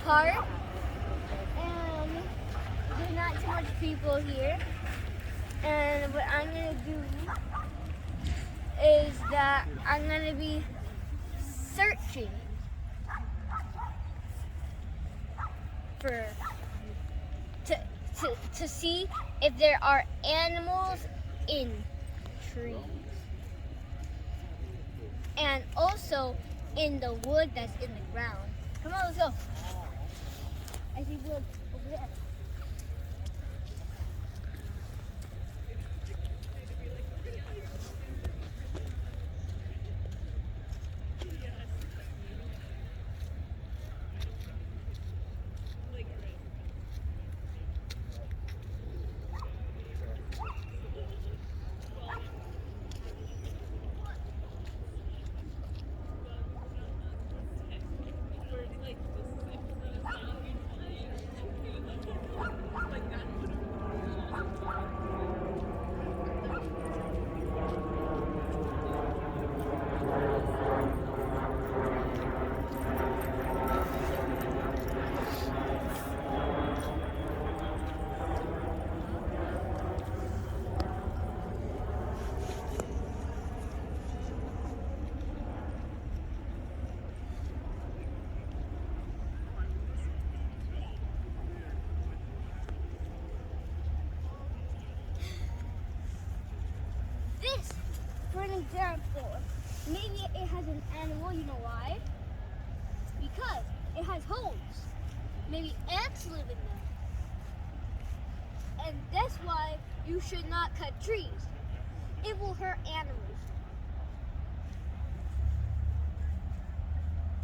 park, and there's not too much people here. And what I'm gonna do is that I'm gonna be searching for to see if there are animals in trees, and also in the wood that's in the ground. Come on, let's go. I see wood over there. This, for an example, maybe it has an animal, you know why? Because it has holes. Maybe ants live in them. And that's why you should not cut trees. It will hurt animals.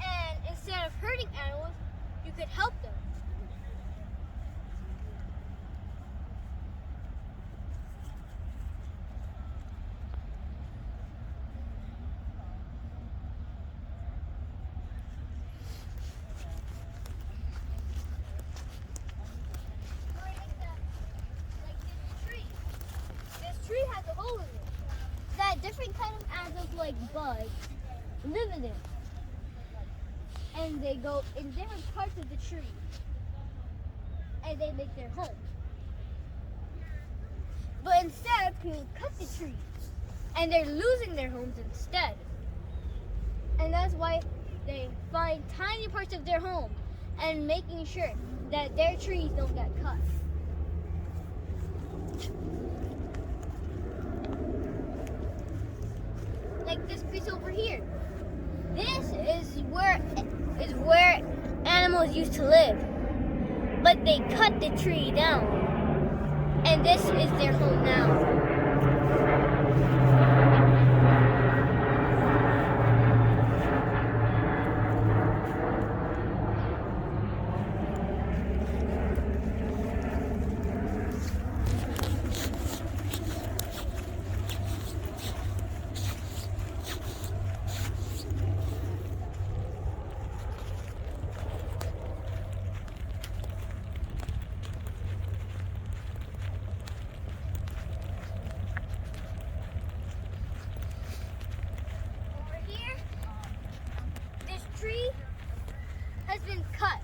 And instead of hurting animals, you could help them. Tree has a hole in it that different kind of animals like bugs live in it, and they go in different parts of the tree and they make their home. But instead people cut the tree and they're losing their homes instead, and that's why they find tiny parts of their home and making sure that their trees don't get cut. Like this piece over here. This is where animals used to live. But they cut the tree down. And this is their home now. Tree has been cut.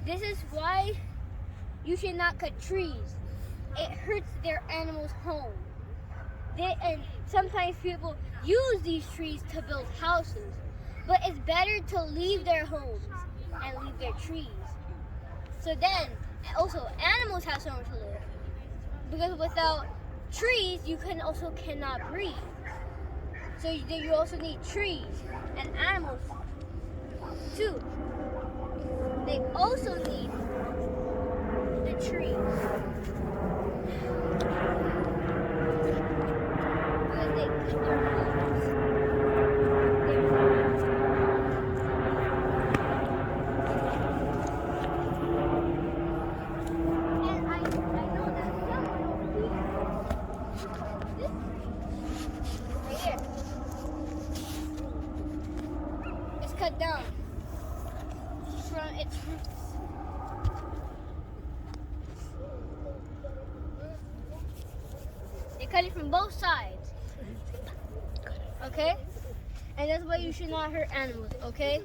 This is why you should not cut trees. It hurts their animals' home. And sometimes people use these trees to build houses, but it's better to leave their homes and leave their trees. So then, also animals have somewhere to live. Because without trees, you cannot breathe. So you also need trees and animals too. They also need the trees. Because they cut their homes. And I know that someone over here, this tree, right here, is cut down from its roots. They cut it from both sides. Okay? And that's why you should not hurt animals, okay?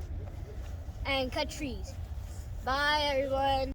And cut trees. Bye, everyone.